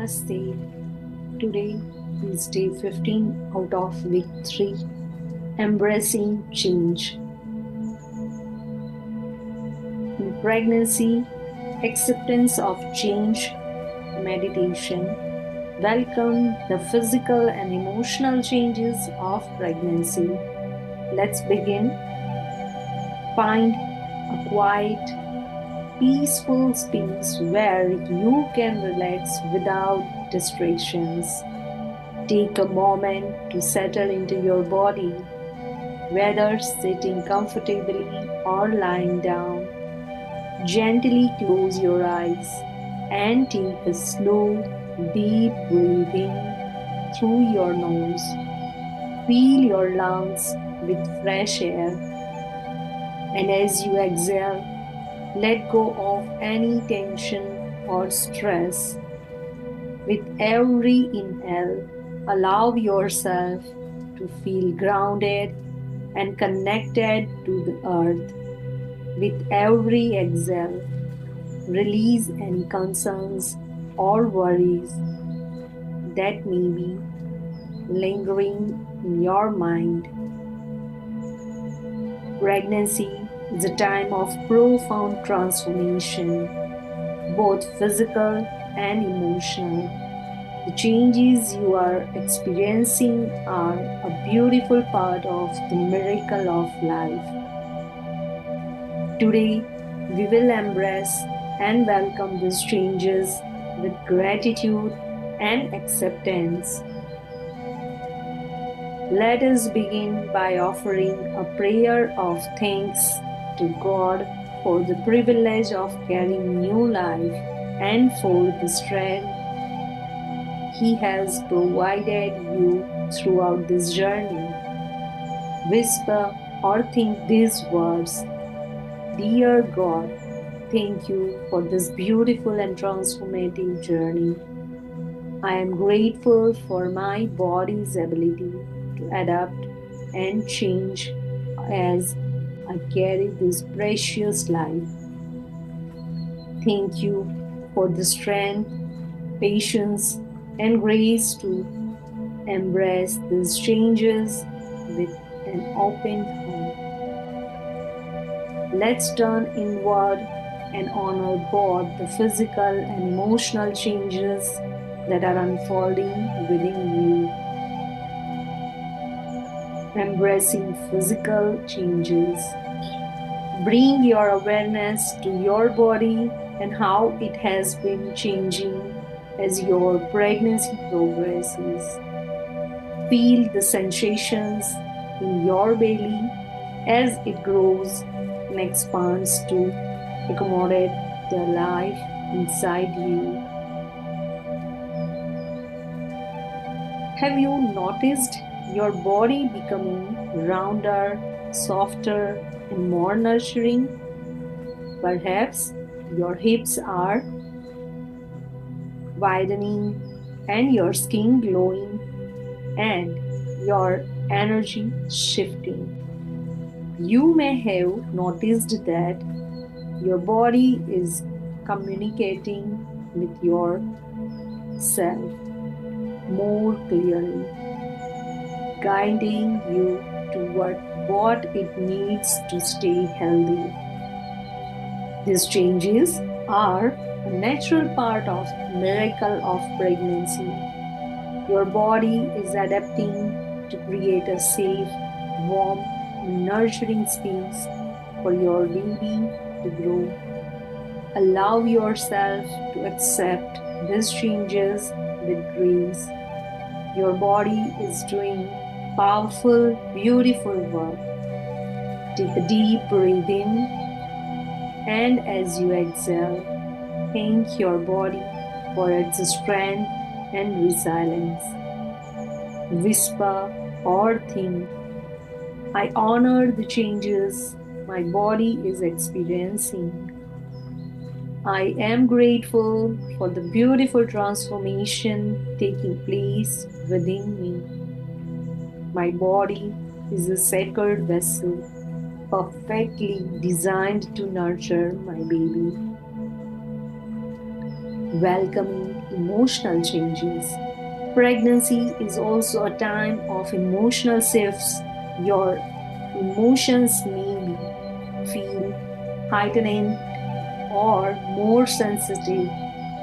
Namaste. Today is day 15 out of week 3, Embracing Change. In pregnancy, acceptance of change, meditation. Welcome the physical and emotional changes of pregnancy. Let's begin. Find a quiet, peaceful space where you can relax without distractions. Take a moment to settle into your body, whether sitting comfortably or lying down. Gently close your eyes and take a slow, deep breath in through your nose. Fill your lungs with fresh air, and as you exhale, let go of any tension or stress. With every inhale, allow yourself to feel grounded and connected to the earth. With every exhale, release any concerns or worries that may be lingering in your mind. Pregnancy is a time of profound transformation, both physical and emotional. The changes you are experiencing are a beautiful part of the miracle of life. Today, we will embrace and welcome these changes with gratitude and acceptance. Let us begin by offering a prayer of thanks to God for the privilege of carrying new life and for the strength He has provided you throughout this journey. Whisper or think these words: Dear God, thank you for this beautiful and transformative journey. I am grateful for my body's ability to adapt and change as I carry this precious life. Thank you for the strength, patience, and grace to embrace these changes with an open heart. Let's turn inward and honor both the physical and emotional changes that are unfolding within you. Embracing physical changes. Bring your awareness to your body and how it has been changing as your pregnancy progresses. Feel the sensations in your belly as it grows and expands to accommodate the life inside you. Have you noticed your body becoming rounder, softer, and more nurturing? Perhaps your hips are widening and your skin glowing and your energy shifting. You may have noticed that your body is communicating with yourself more clearly, guiding you toward what it needs to stay healthy. These changes are a natural part of the miracle of pregnancy. Your body is adapting to create a safe, warm, and nurturing space for your baby to grow. Allow yourself to accept these changes with grace. Your body is doing powerful, beautiful work. Take a deep breath in, and as you exhale, thank your body for its strength and resilience. Whisper or think, I honor the changes my body is experiencing. I am grateful for the beautiful transformation taking place within me. My body is a sacred vessel, perfectly designed to nurture my baby. Welcoming emotional changes. Pregnancy is also a time of emotional shifts. Your emotions may feel heightened or more sensitive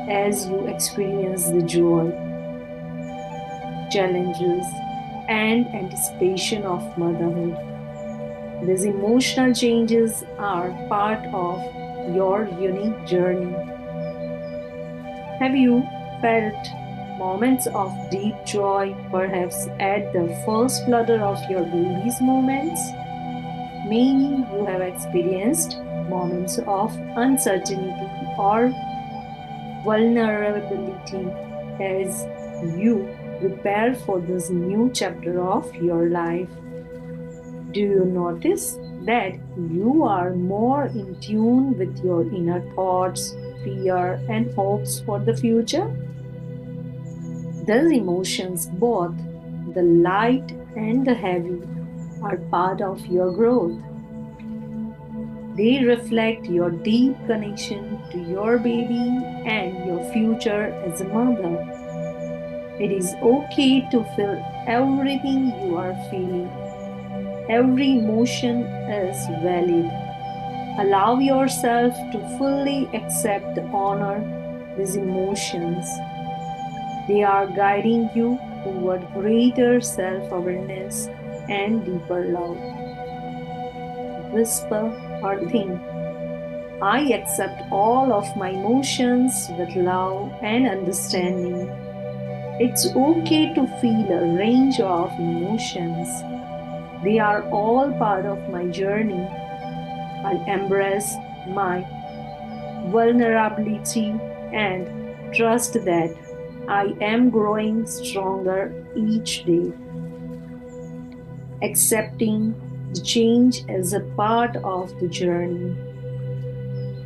as you experience the joy, challenges, and anticipation of motherhood. These emotional changes are part of your unique journey. Have you felt moments of deep joy, perhaps at the first flutter of your baby's movements? Maybe you have experienced moments of uncertainty or vulnerability as you prepare for this new chapter of your life. Do you notice that you are more in tune with your inner thoughts, fear, and hopes for the future? These emotions, both the light and the heavy, are part of your growth. They reflect your deep connection to your baby and your future as a mother. It is okay to feel everything you are feeling. Every emotion is valid. Allow yourself to fully accept and honor these emotions. They are guiding you toward greater self awareness and deeper love. Whisper or think, I accept all of my emotions with love and understanding. It's okay to feel a range of emotions. They are all part of my journey. I embrace my vulnerability and trust that I am growing stronger each day. Accepting the change as a part of the journey.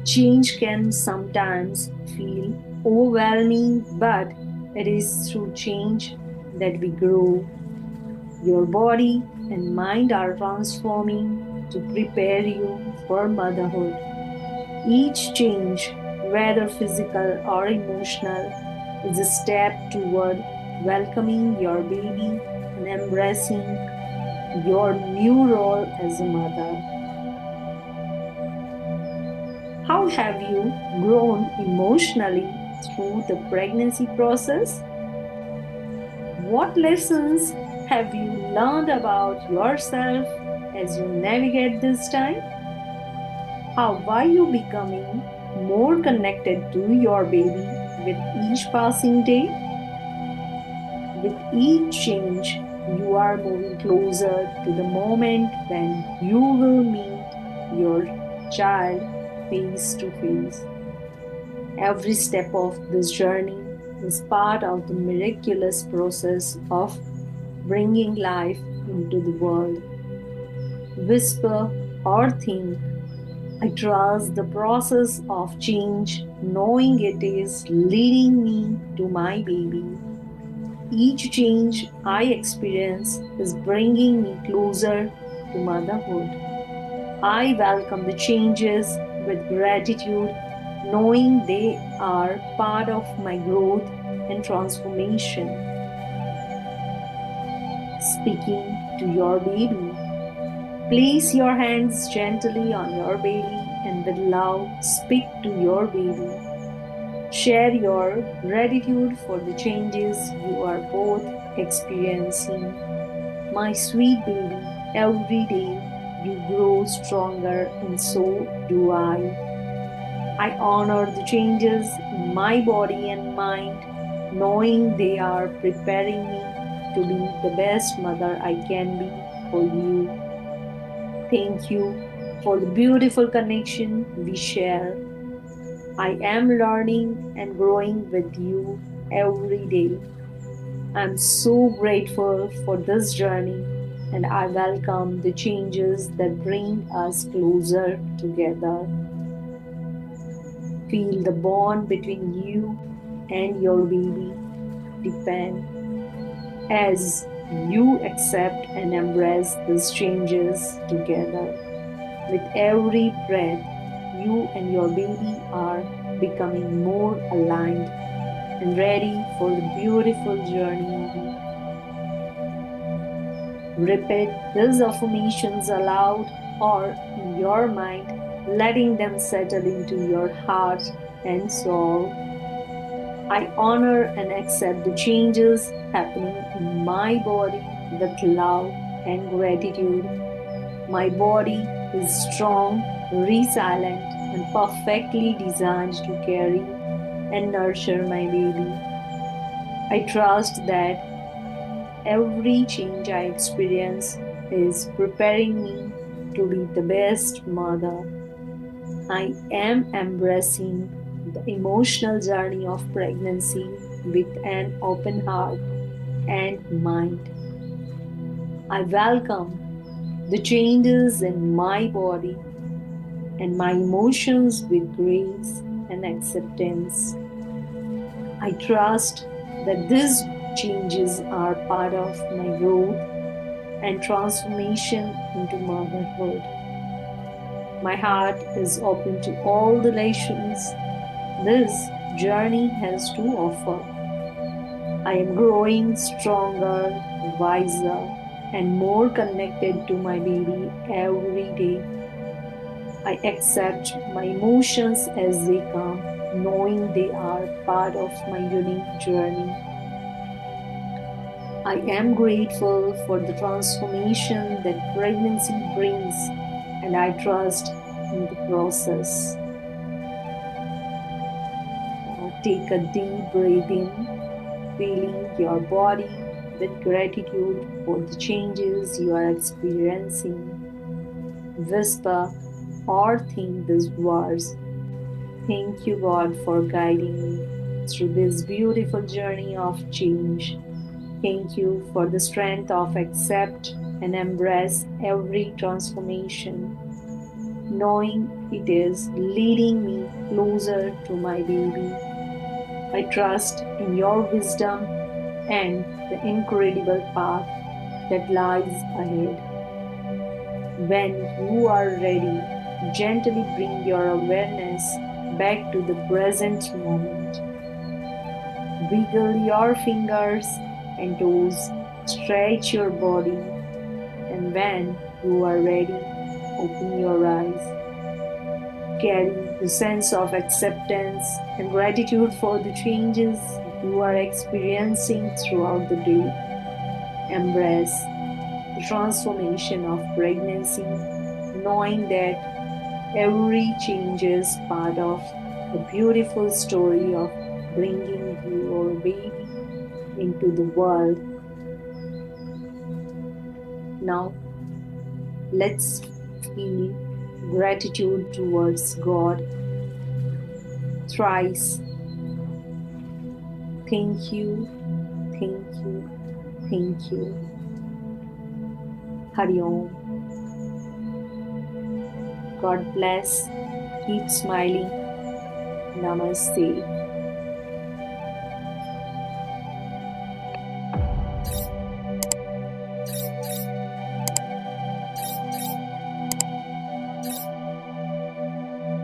Change can sometimes feel overwhelming, but it is through change that we grow. Your body and mind are transforming to prepare you for motherhood. Each change, whether physical or emotional, is a step toward welcoming your baby and embracing your new role as a mother. How have you grown emotionally through the pregnancy process? What lessons have you learned about yourself as you navigate this time? How are you becoming more connected to your baby with each passing day? With each change, you are moving closer to the moment when you will meet your child face to face. Every step of this journey is part of the miraculous process of bringing life into the world. Whisper or think, I trust the process of change, knowing it is leading me to my baby. Each change I experience is bringing me closer to motherhood. I welcome the changes with gratitude, knowing they are part of my growth and transformation. Speaking to your baby. Place your hands gently on your baby and with love speak to your baby. Share your gratitude for the changes you are both experiencing. My sweet baby, every day you grow stronger and so do I. I honor the changes in my body and mind, knowing they are preparing me to be the best mother I can be for you. Thank you for the beautiful connection we share. I am learning and growing with you every day. I'm so grateful for this journey and I welcome the changes that bring us closer together. Feel the bond between you and your baby deepen as you accept and embrace these changes together. With every breath, you and your baby are becoming more aligned. and ready for the beautiful journey ahead. Repeat these affirmations aloud or in your mind, letting them settle into your heart and soul. I honor and accept the changes happening in my body with love and gratitude. My body is strong, resilient, and perfectly designed to carry and nurture my baby. I trust that every change I experience is preparing me to be the best mother. I am embracing the emotional journey of pregnancy with an open heart and mind. I welcome the changes in my body and my emotions with grace and acceptance. I trust that these changes are part of my growth and transformation into motherhood. My heart is open to all the lessons this journey has to offer. I am growing stronger, wiser, and more connected to my baby every day. I accept my emotions as they come, knowing they are part of my unique journey. I am grateful for the transformation that pregnancy brings, and I trust in the process. Now, take a deep breath in, feeling your body with gratitude for the changes you are experiencing. Whisper or think these words. Thank you, God, for guiding me through this beautiful journey of change. Thank you for the strength of accept and embrace every transformation, knowing it is leading me closer to my baby. I trust in your wisdom and the incredible path that lies ahead. When you are ready, gently bring your awareness back to the present moment. Wiggle your fingers and toes, stretch your body, and when you are ready, open your eyes. Carry the sense of acceptance and gratitude for the changes you are experiencing throughout the day. Embrace the transformation of pregnancy, knowing that every change is part of the beautiful story of bringing your baby into the world. Now, let's feel gratitude towards God thrice. Thank you, thank you, thank you. Hari Om. God bless. Keep smiling. Namaste.